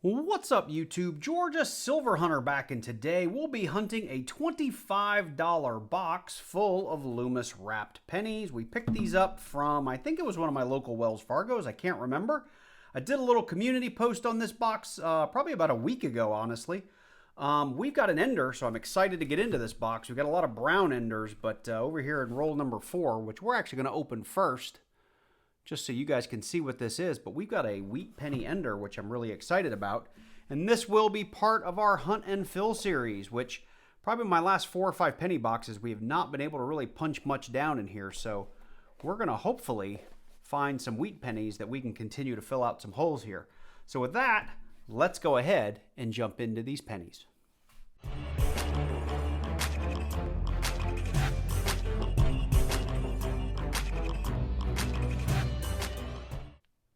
What's up, YouTube? Georgia Silver Hunter back, and today we'll be hunting a $25 box full of Loomis wrapped pennies. We picked these up from, I think it was one of my local Wells Fargos, I can't remember. I did a little community post on this box probably about a week ago, honestly. We've got an ender, so I'm excited to get into this box. We've got a lot of brown enders, but over here in roll number 4, which we're actually going to open first, just so you guys can see what this is, but we've got a wheat penny ender, which I'm really excited about. And this will be part of our Hunt and Fill series, which probably my last 4 or 5 penny boxes, we have not been able to really punch much down in here. So we're going to hopefully find some wheat pennies that we can continue to fill out some holes here. So with that, let's go ahead and jump into these pennies.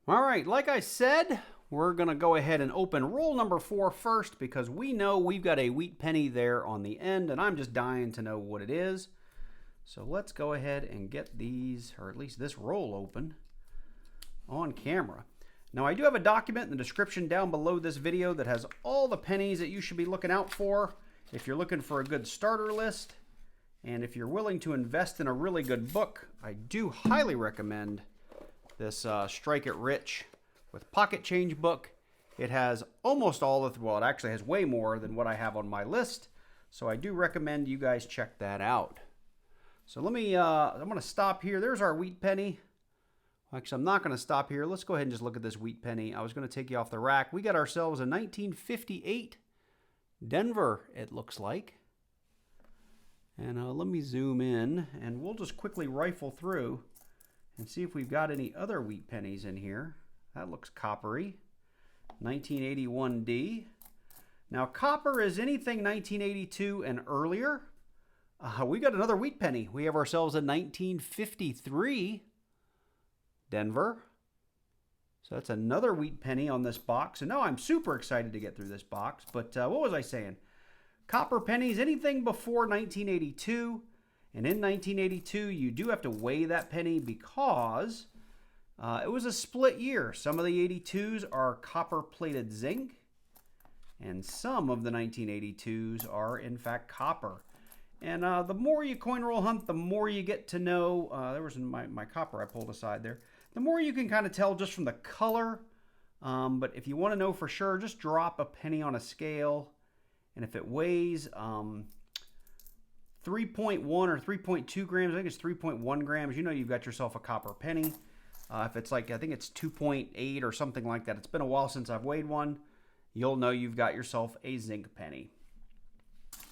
All right, like I said, we're going to go ahead and open roll number 4 first because we know we've got a wheat penny there on the end, and I'm just dying to know what it is. So let's go ahead and get these, or at least this roll, open on camera. Now, I do have a document in the description down below this video that has all the pennies that you should be looking out for if you're looking for a good starter list. And if you're willing to invest in a really good book, I do highly recommend this Strike It Rich with Pocket Change book. It has almost all of, well, it actually has way more than what I have on my list. So I do recommend you guys check that out. So let me, I'm going to stop here. There's our wheat penny. Actually, I'm not going to stop here. Let's go ahead and just look at this wheat penny. I was going to take you off the rack. We got ourselves a 1958 Denver, it looks like. And let me zoom in, and we'll just quickly rifle through and see if we've got any other wheat pennies in here. That looks coppery. 1981D. Now, copper is anything 1982 and earlier. We got another wheat penny. We have ourselves a 1953 Denver. So that's another wheat penny on this box. And now I'm super excited to get through this box. But what was I saying? Copper pennies, anything before 1982. And in 1982, you do have to weigh that penny because it was a split year. Some of the 82s are copper-plated zinc, and some of the 1982s are, in fact, copper. And the more you coin roll hunt, the more you get to know. There was my copper I pulled aside there. The more you can kind of tell just from the color. But if you want to know for sure, just drop a penny on a scale. And if it weighs 3.1 or 3.2 grams, I think it's 3.1 grams, you know you've got yourself a copper penny. If it's like, I think it's 2.8 or something like that, it's been a while since I've weighed one, you'll know you've got yourself a zinc penny.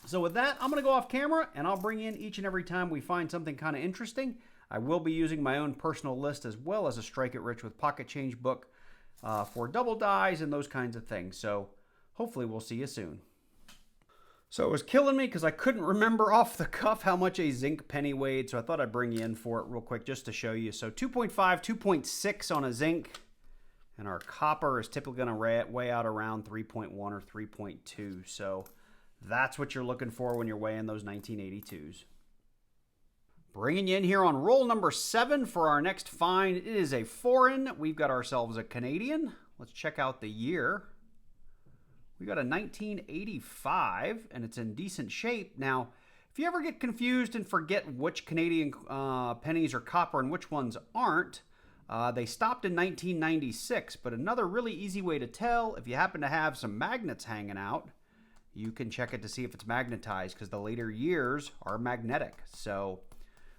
So with that, I'm going to go off camera, and I'll bring in each and every time we find something kind of interesting. I will be using my own personal list as well as a Strike It Rich with Pocket Change book for double dies and those kinds of things. So hopefully we'll see you soon. So it was killing me because I couldn't remember off the cuff how much a zinc penny weighed, so I thought I'd bring you in for it real quick just to show you. So 2.5, 2.6 on a zinc, and our copper is typically going to weigh out around 3.1 or 3.2. So that's what you're looking for when you're weighing those 1982s. Bringing you in here on roll number 7 for our next find. It is a foreign. We've got ourselves a Canadian. Let's check out the year. We got a 1985, and it's in decent shape. Now, if you ever get confused and forget which Canadian pennies are copper and which ones aren't, they stopped in 1996, but another really easy way to tell, if you happen to have some magnets hanging out, you can check it to see if it's magnetized, because the later years are magnetic. So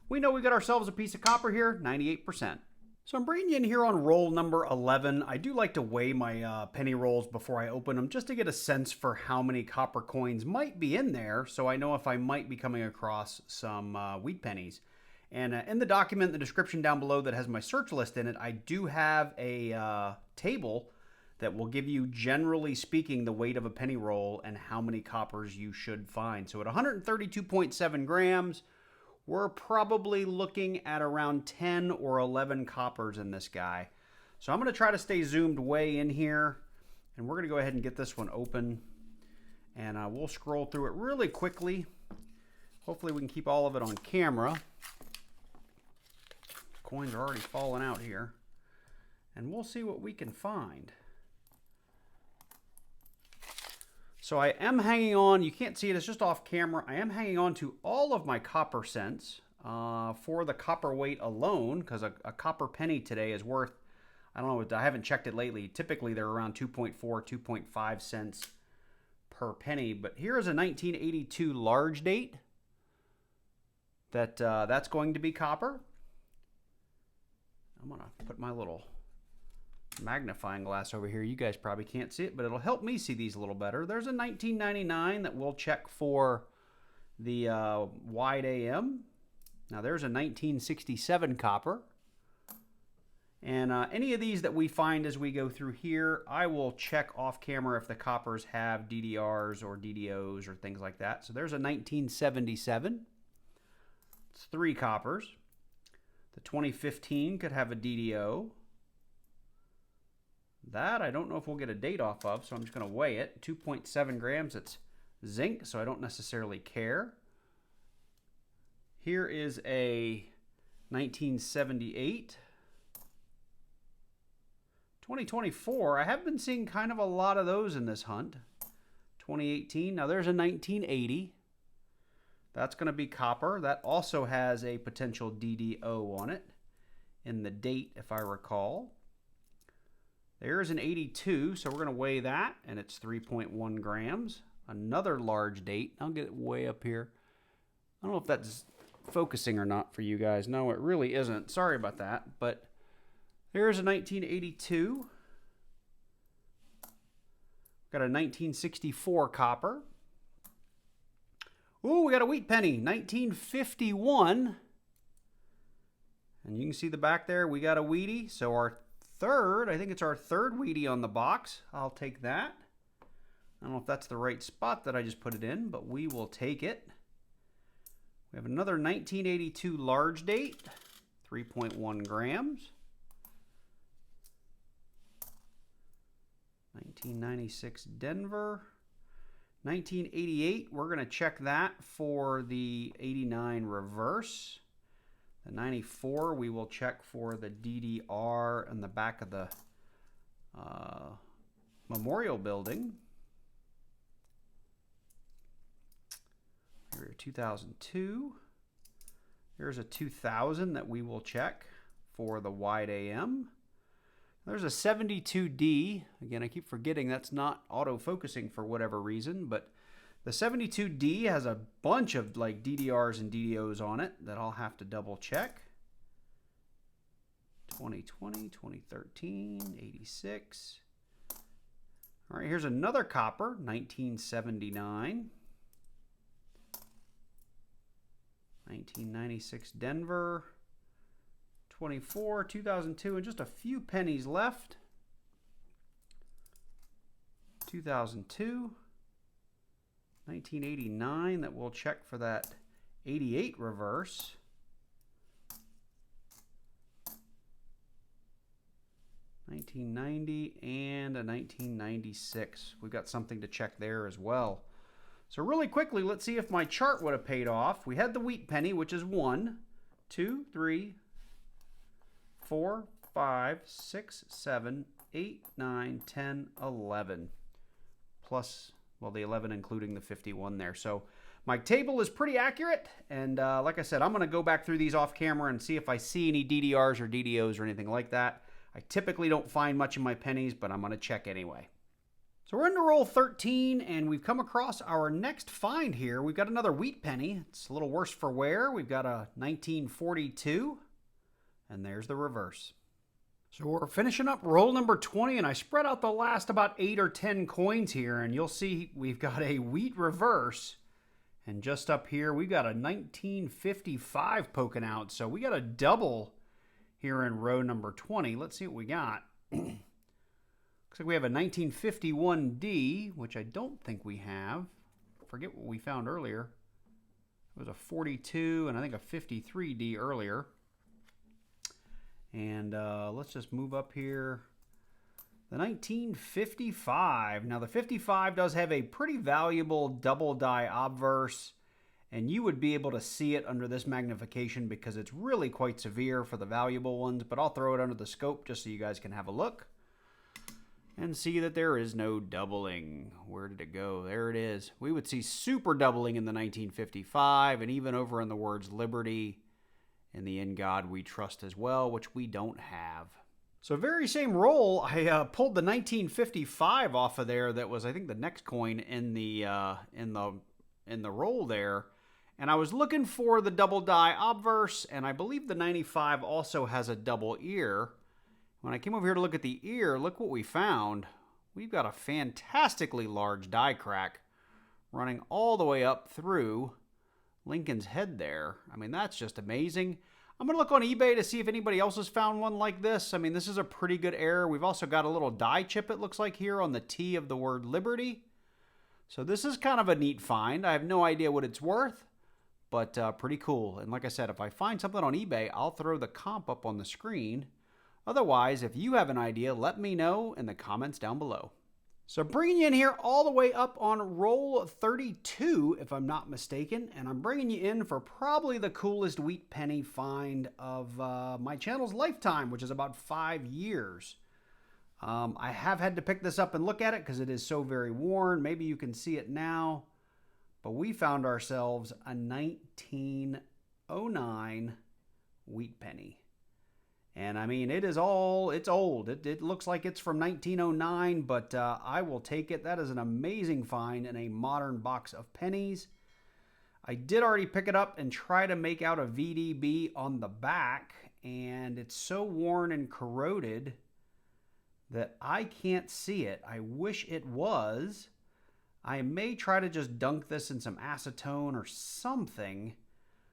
we know we got ourselves a piece of copper here, 98%. So I'm bringing you in here on roll number 11. I do like to weigh my penny rolls before I open them just to get a sense for how many copper coins might be in there, so I know if I might be coming across some wheat pennies. And in the document in the description down below that has my search list in it, I do have a table that will give you, generally speaking, the weight of a penny roll and how many coppers you should find. So at 132.7 grams, we're probably looking at around 10 or 11 coppers in this guy. So I'm going to try to stay zoomed way in here, and we're going to go ahead and get this one open, and we'll scroll through it really quickly. Hopefully we can keep all of it on camera. Coins are already falling out here, and we'll see what we can find. So I am hanging on, you can't see it, it's just off camera. I am hanging on to all of my copper cents for the copper weight alone, because a copper penny today is worth, I don't know, I haven't checked it lately. Typically they're around 2.4, 2.5 cents per penny. But here is a 1982 large date that's going to be copper. I'm going to put my little magnifying glass over here. You guys probably can't see it, but it'll help me see these a little better. There's a 1999 that we'll check for the wide AM. Now there's a 1967 copper. And any of these that we find as we go through here, I will check off camera if the coppers have DDRs or DDOs or things like that. So there's a 1977. It's 3 coppers. The 2015 could have a DDO. That I don't know if we'll get a date off of, so I'm just going to weigh it. 2.7 grams. It's zinc, so I don't necessarily care. Here is a 1978. 2024, I have been seeing kind of a lot of those in this hunt. 2018, now there's a 1980. That's going to be copper. That also has a potential DDO on it in the date, if I recall. There's an 82, so we're going to weigh that, and it's 3.1 grams. Another large date. I'll get it way up here. I don't know if that's focusing or not for you guys. No, it really isn't. Sorry about that, but here's a 1982. Got a 1964 copper. Ooh, we got a wheat penny, 1951. And you can see the back there, we got a wheatie. So our third, I think it's our third wheatie on the box. I'll take that. I don't know if that's the right spot that I just put it in, but we will take it. We have another 1982 large date, 3.1 grams. 1996 Denver. 1988, we're going to check that for the 89 reverse. The 94, we will check for the DDR in the back of the Memorial Building. Here, 2002. There's a 2000 that we will check for the wide AM. There's a 72D. Again, I keep forgetting that's not auto-focusing for whatever reason, but the 72D has a bunch of like DDRs and DDOs on it that I'll have to double check. 2020, 2013, 86. All right, here's another copper, 1979. 1996 Denver. 24, 2002, and just a few pennies left. 2002, 1989, that we'll check for that 88 reverse. 1990 and a 1996. We've got something to check there as well. So really quickly, let's see if my chart would have paid off. We had the wheat penny, which is 1, 2, 3, 4, 5, 6, 7, 8, 9, 10, 11. Plus, well, the 11 including the 51 there. So my table is pretty accurate. And like I said, I'm going to go back through these off camera and see if I see any DDRs or DDOs or anything like that. I typically don't find much in my pennies, but I'm going to check anyway. So we're into roll 13, and we've come across our next find here. We've got another wheat penny. It's a little worse for wear. We've got a 1942. And there's the reverse. So we're finishing up roll number 20, and I spread out the last about 8 or 10 coins here, and you'll see we've got a wheat reverse. And just up here, we've got a 1955 poking out. So we got a double here in row number 20. Let's see what we got. Looks like we have a 1951D, which I don't think we have. Forget what we found earlier. It was a 42 and I think a 53D earlier. And let's just move up here. The 1955. Now the 55 does have a pretty valuable double die obverse, and you would be able to see it under this magnification because it's really quite severe for the valuable ones, but I'll throw it under the scope just so you guys can have a look. and see that there is no doubling. Where did it go? There it is. We would see super doubling in the 1955 and even over in the words liberty and the In God We Trust as well, which we don't have. So very same roll, I pulled the 1955 off of there. That was, I think, the next coin in the roll there. And I was looking for the double die obverse, and I believe the 95 also has a double ear. When I came over here to look at the ear, look what we found. We've got a fantastically large die crack running all the way up through Lincoln's head there. I mean, that's just amazing. I'm going to look on eBay to see if anybody else has found one like this. I mean, this is a pretty good error. We've also got a little die chip, it looks like, here on the T of the word liberty. So this is kind of a neat find. I have no idea what it's worth, but pretty cool. And like I said, if I find something on eBay, I'll throw the comp up on the screen. Otherwise, if you have an idea, let me know in the comments down below. So bringing you in here all the way up on roll 32, if I'm not mistaken, and I'm bringing you in for probably the coolest wheat penny find of my channel's lifetime, which is about 5 years. I have had to pick this up and look at it because it is so very worn. Maybe you can see it now, but we found ourselves a 1909 wheat penny. And I mean, it's old. It looks like it's from 1909, but I will take it. That is an amazing find in a modern box of pennies. I did already pick it up and try to make out a VDB on the back, and it's so worn and corroded that I can't see it. I wish it was. I may try to just dunk this in some acetone or something,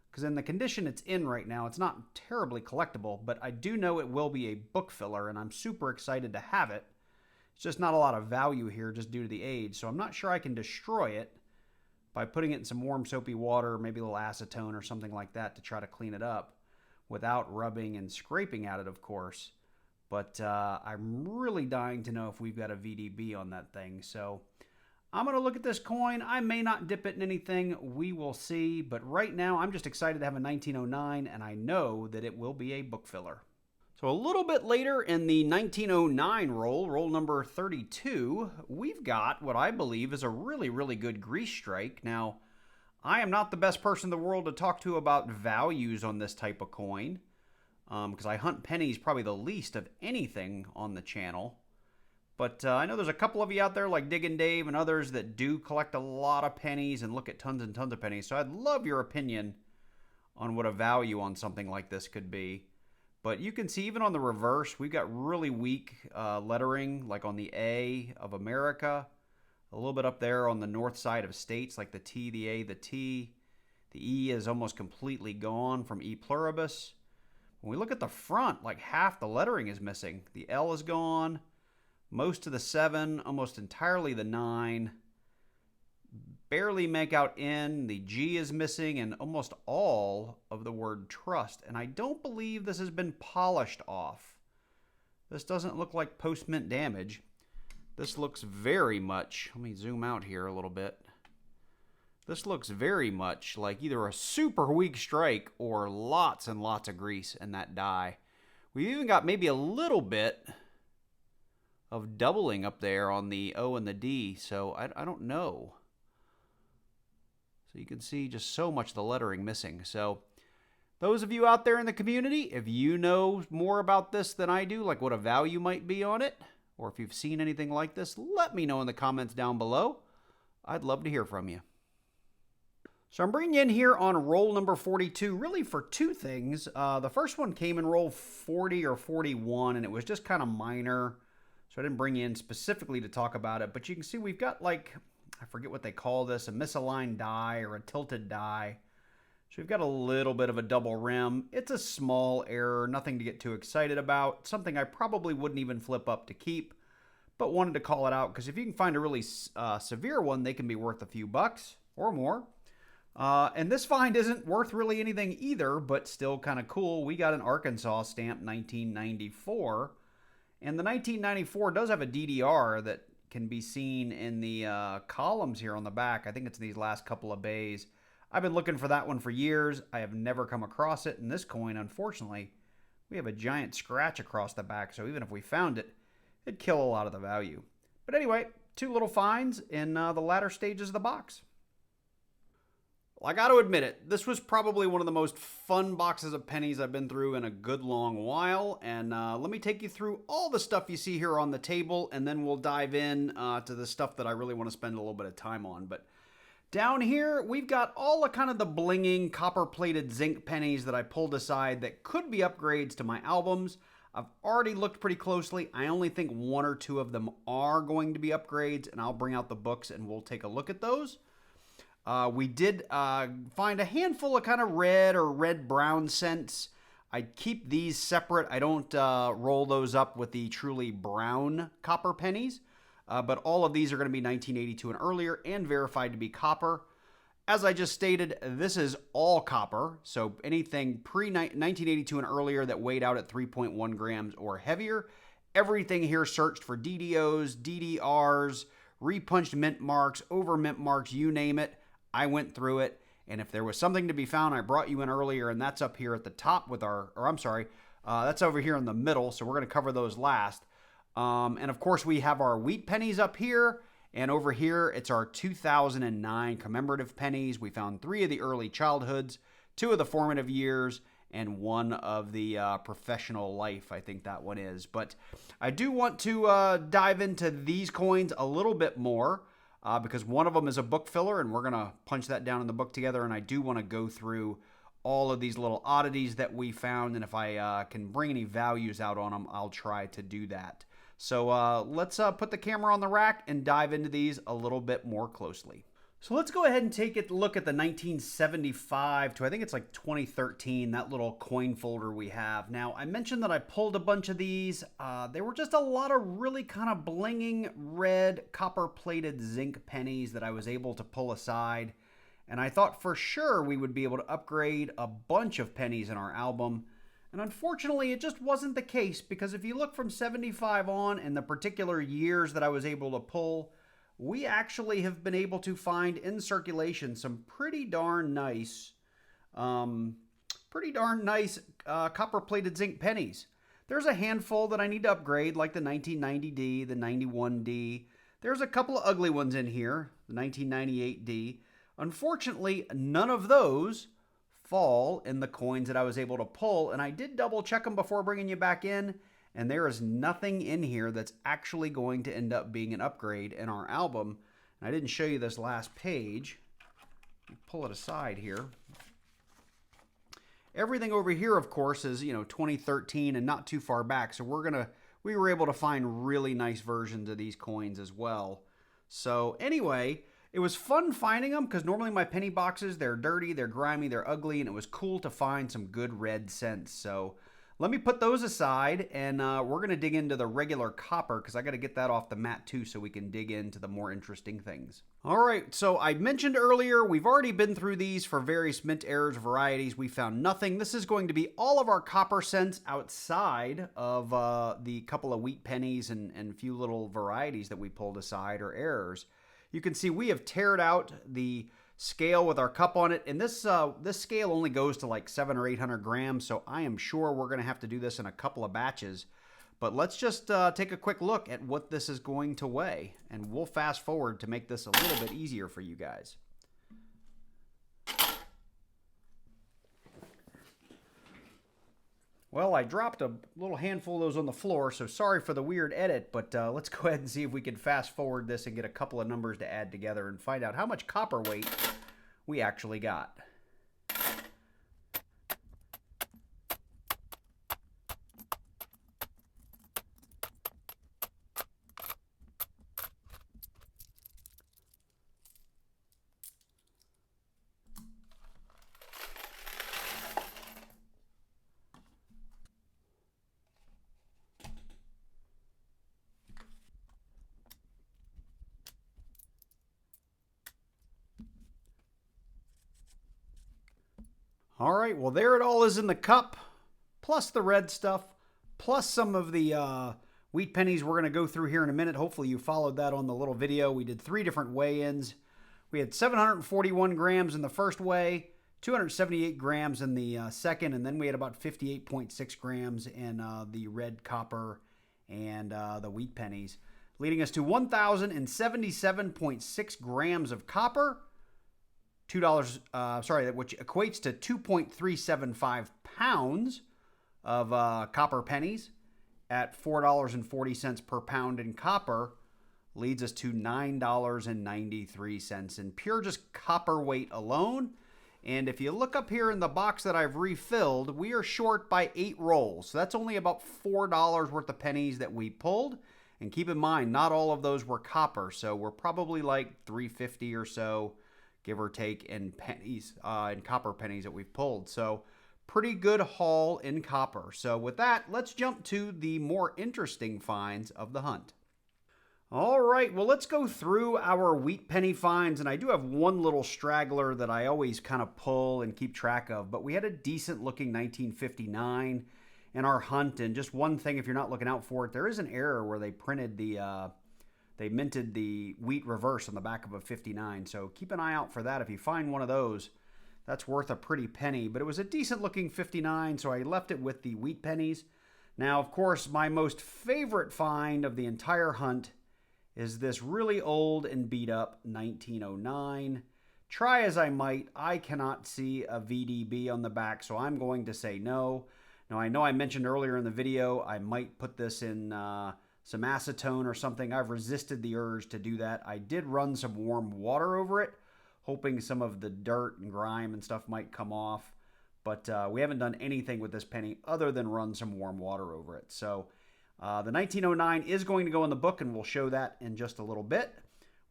because in the condition it's in right now, it's not terribly collectible, but I do know it will be a book filler, and I'm super excited to have it. It's just not a lot of value here just due to the age, so I'm not sure I can destroy it by putting it in some warm soapy water, maybe a little acetone or something like that to try to clean it up without rubbing and scraping at it, of course. But I'm really dying to know if we've got a VDB on that thing, so I'm going to look at this coin. I may not dip it in anything. We will see. But right now, I'm just excited to have a 1909, and I know that it will be a book filler. So a little bit later in the 1909 roll number 32, we've got what I believe is a really, really good grease strike. Now, I am not the best person in the world to talk to about values on this type of coin, because I hunt pennies probably the least of anything on the channel. But I know there's a couple of you out there like Diggin' Dave and others that do collect a lot of pennies and look at tons and tons of pennies. So I'd love your opinion on what a value on something like this could be. But you can see even on the reverse, we've got really weak lettering, like on the A of America. A little bit up there on the north side of states, like the T, the A, the T. The E is almost completely gone from E pluribus. When we look at the front, like half the lettering is missing. The L is gone. Most of the 7, almost entirely the 9. Barely make out N. The G is missing, and almost all of the word trust. And I don't believe this has been polished off. This doesn't look like post-mint damage. This looks very much, let me zoom out here a little bit. This looks very much like either a super weak strike or lots and lots of grease in that die. We've even got maybe a little bit of doubling up there on the O and the D, so I don't know. So you can see just so much of the lettering missing. So those of you out there in the community, if you know more about this than I do, like what a value might be on it, or if you've seen anything like this, let me know in the comments down below. I'd love to hear from you. So I'm bringing you in here on roll number 42, really for two things. The first one came in roll 40 or 41, and it was just kind of minor. So I didn't bring you in specifically to talk about it, but you can see we've got, like, I forget what they call this, a misaligned die or a tilted die. So we've got a little bit of a double rim. It's a small error, nothing to get too excited about. Something I probably wouldn't even flip up to keep, but wanted to call it out because if you can find a really severe one, they can be worth a few bucks or more. And this find isn't worth really anything either, but still kind of cool. We got an Arkansas stamp 1994. And the 1994 does have a DDR that can be seen in the columns here on the back. I think it's these last couple of bays. I've been looking for that one for years. I have never come across it. In this coin, unfortunately, we have a giant scratch across the back. So even if we found it, it'd kill a lot of the value. But anyway, two little finds in the latter stages of the box. Well, I got to admit it, this was probably one of the most fun boxes of pennies I've been through in a good long while. And let me take you through all the stuff you see here on the table, and then we'll dive in to the stuff that I really want to spend a little bit of time on. But down here, we've got all the kind of the blinging copper-plated zinc pennies that I pulled aside that could be upgrades to my albums. I've already looked pretty closely. I only think one or two of them are going to be upgrades, and I'll bring out the books and we'll take a look at those. We did find a handful of kind of red or red-brown cents. I keep these separate. I don't roll those up with the truly brown copper pennies. But all of these are going to be 1982 and earlier and verified to be copper. As I just stated, this is all copper. So anything pre-1982 and earlier that weighed out at 3.1 grams or heavier. Everything here searched for DDOs, DDRs, repunched mint marks, over mint marks, you name it. I went through it, and if there was something to be found, I brought you in earlier, and that's up here at the top with that's over here in the middle, so we're going to cover those last. And of course, we have our wheat pennies up here, and over here, it's our 2009 commemorative pennies. We found 3 of the early childhoods, 2 of the formative years, and 1 of the professional life, I think that one is. But I do want to dive into these coins a little bit more. Because one of them is a book filler, and we're going to punch that down in the book together, and I do want to go through all of these little oddities that we found, and if I can bring any values out on them, I'll try to do that. So let's put the camera on the rack and dive into these a little bit more closely. So let's go ahead and take a look at the 1975 to I think it's like 2013, that little coin folder we have. Now, I mentioned that I pulled a bunch of these. There were just a lot of really kind of blinging red copper-plated zinc pennies that I was able to pull aside. And I thought for sure we would be able to upgrade a bunch of pennies in our album. And unfortunately, it just wasn't the case, because if you look from 75 on and the particular years that I was able to pull, we actually have been able to find in circulation some pretty darn nice copper-plated zinc pennies. There's a handful that I need to upgrade, like the 1990D, the 91D. There's a couple of ugly ones in here, the 1998D. Unfortunately, none of those fall in the coins that I was able to pull, and I did double check them before bringing you back in, and there is nothing in here that's actually going to end up being an upgrade in our album. And I didn't show you this last page. Pull it aside here. Everything over here, of course, is 2013 and not too far back. So we were able to find really nice versions of these coins as well. So anyway, it was fun finding them, because normally my penny boxes, they're dirty, they're grimy, they're ugly, and it was cool to find some good red cents. So let me put those aside, and we're going to dig into the regular copper, because I got to get that off the mat too, so we can dig into the more interesting things. All right, so I mentioned earlier, we've already been through these for various mint errors varieties. We found nothing. This is going to be all of our copper cents outside of the couple of wheat pennies and a few little varieties that we pulled aside, or errors. You can see we have teared out the scale with our cup on it, and this scale only goes to like 700 or 800 grams, so I am sure we're going to have to do this in a couple of batches. But let's just take a quick look at what this is going to weigh, and we'll fast forward to make this a little bit easier for you guys. Well, I dropped a little handful of those on the floor, so sorry for the weird edit, but let's go ahead and see if we can fast forward this and get a couple of numbers to add together and find out how much copper weight we actually got. All right, well, there it all is in the cup, plus the red stuff, plus some of the wheat pennies we're going to go through here in a minute. Hopefully you followed that on the little video. We did 3 different weigh-ins. We had 741 grams in the first weigh, 278 grams in the second, and then we had about 58.6 grams in the red copper and the wheat pennies, leading us to 1,077.6 grams of copper, which equates to 2.375 pounds of copper pennies at $4.40 per pound in copper, leads us to $9.93 in pure just copper weight alone. And if you look up here in the box that I've refilled, we are short by 8 rolls. So that's only about $4 worth of pennies that we pulled. And keep in mind, not all of those were copper. So we're probably like $3.50 or so, give or take, in pennies, in copper pennies that we've pulled. So pretty good haul in copper. So with that, let's jump to the more interesting finds of the hunt. All right, well, let's go through our wheat penny finds, and I do have one little straggler that I always kind of pull and keep track of, but we had a decent looking 1959 in our hunt, and just one thing, if you're not looking out for it, there is an error where they printed they minted the wheat reverse on the back of a 59, so keep an eye out for that. If you find one of those, that's worth a pretty penny, but it was a decent looking 59, so I left it with the wheat pennies. Now, of course, my most favorite find of the entire hunt is this really old and beat up 1909. Try as I might, I cannot see a VDB on the back, so I'm going to say no. Now, I know I mentioned earlier in the video I might put this in some acetone or something. I've resisted the urge to do that. I did run some warm water over it, hoping some of the dirt and grime and stuff might come off, but we haven't done anything with this penny other than run some warm water over it. So the 1909 is going to go in the book, and we'll show that in just a little bit.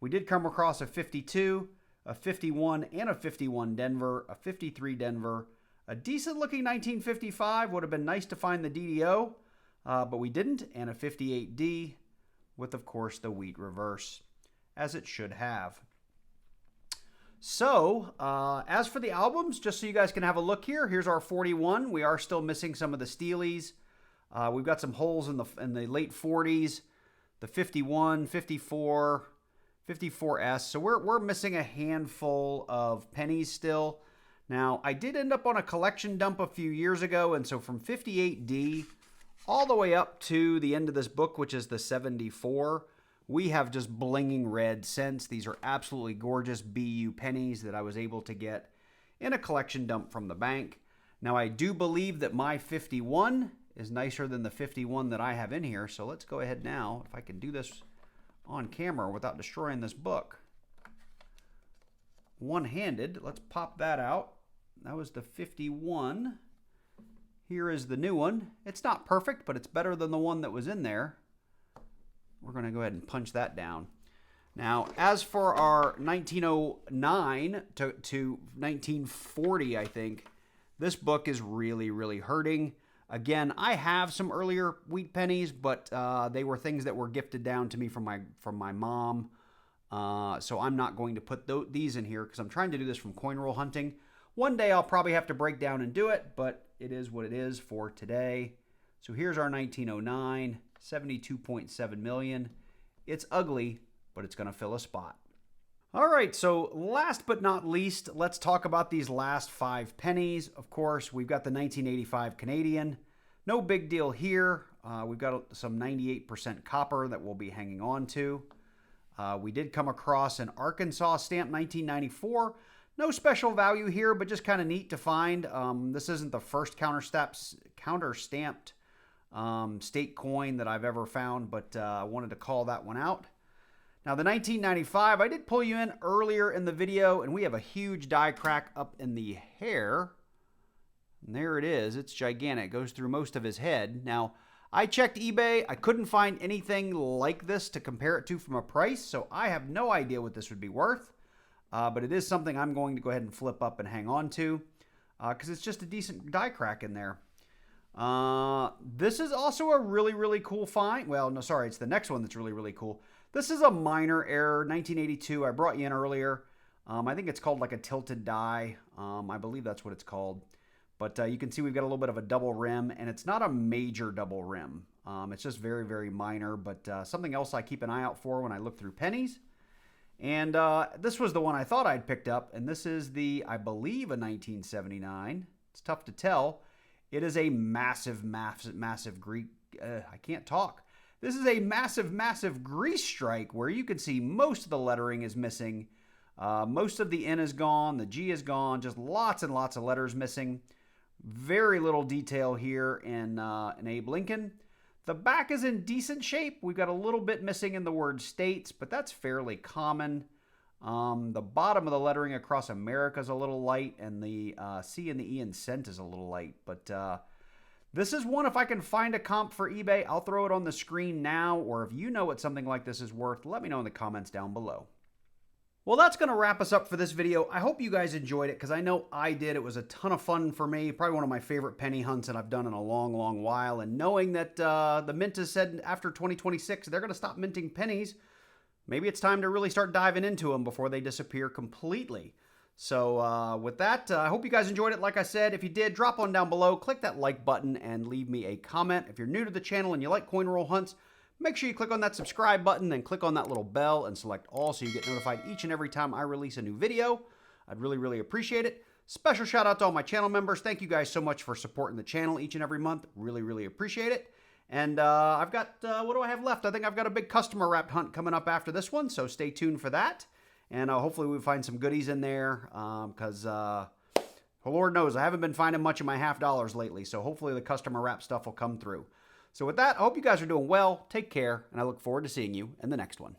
We did come across a 52, a 51, and a 51 Denver, a 53 Denver, a decent-looking 1955. Would have been nice to find the DDO, but we didn't, and a 58D with, of course, the wheat reverse, as it should have. So, as for the albums, just so you guys can have a look here, here's our 41. We are still missing some of the Steelies. We've got some holes in the late 40s, the 51, 54, 54S. So we're missing a handful of pennies still. Now, I did end up on a collection dump a few years ago, and so from 58D all the way up to the end of this book, which is the 74, we have just blinging red cents. These are absolutely gorgeous BU pennies that I was able to get in a collection dump from the bank. Now, I do believe that my 51 is nicer than the 51 that I have in here. So let's go ahead now, if I can do this on camera without destroying this book. One-handed, let's pop that out. That was the 51. Here is the new one. It's not perfect, but it's better than the one that was in there. We're going to go ahead and punch that down. Now, as for our 1909 to 1940, I think, this book is really, really hurting. Again, I have some earlier wheat pennies, but they were things that were gifted down to me from my mom. So I'm not going to put these in here because I'm trying to do this from coin roll hunting. One day I'll probably have to break down and do it, but it is what it is for today. So here's our 1909, 72.7 million. It's ugly, but it's going to fill a spot. All right, so last but not least, let's talk about these last 5 pennies. Of course, we've got the 1985 Canadian. No big deal here. We've got some 98% copper that we'll be hanging on to. We did come across an Arkansas stamp 1994. No special value here, but just kind of neat to find. This isn't the first counter-stamped state coin that I've ever found, but I wanted to call that one out. Now, the 1995, I did pull you in earlier in the video, and we have a huge die crack up in the hair. And there it is. It's gigantic. It goes through most of his head. Now, I checked eBay. I couldn't find anything like this to compare it to from a price, so I have no idea what this would be worth. But it is something I'm going to go ahead and flip up and hang on to because it's just a decent die crack in there. This is also a really, really cool find. Well, no, sorry. It's the next one that's really, really cool. This is a minor error, 1982. I brought you in earlier. I think it's called like a tilted die. I believe that's what it's called. But you can see we've got a little bit of a double rim, and it's not a major double rim. It's just very, very minor, but something else I keep an eye out for when I look through pennies. And this was the one I thought I'd picked up, and this is the, I believe, a 1979. It's tough to tell. It is a massive, massive, massive Greek, I can't talk. This is a massive, massive grease strike where you can see most of the lettering is missing. Most of the N is gone, the G is gone, just lots and lots of letters missing. Very little detail here in Abe Lincoln. The back is in decent shape. We've got a little bit missing in the word states, but that's fairly common. The bottom of the lettering across America is a little light, and the C and the E in cent is a little light. But this is one, if I can find a comp for eBay, I'll throw it on the screen now, or if you know what something like this is worth, let me know in the comments down below. Well, that's going to wrap us up for this video. I hope you guys enjoyed it, because I know I did. It was a ton of fun for me. Probably one of my favorite penny hunts that I've done in a long, long while. And knowing that the mint has said after 2026, they're going to stop minting pennies, maybe it's time to really start diving into them before they disappear completely. So with that, I hope you guys enjoyed it. Like I said, if you did, drop on down below, click that like button, and leave me a comment. If you're new to the channel and you like coin roll hunts, make sure you click on that subscribe button, then click on that little bell and select all so you get notified each and every time I release a new video. I'd really, really appreciate it. Special shout out to all my channel members. Thank you guys so much for supporting the channel each and every month. Really, really appreciate it. And I've got, what do I have left? I think I've got a big customer wrapped hunt coming up after this one, so stay tuned for that. And hopefully we find some goodies in there because, Lord knows, I haven't been finding much of my half dollars lately, so hopefully the customer wrap stuff will come through. So with that, I hope you guys are doing well, take care, and I look forward to seeing you in the next one.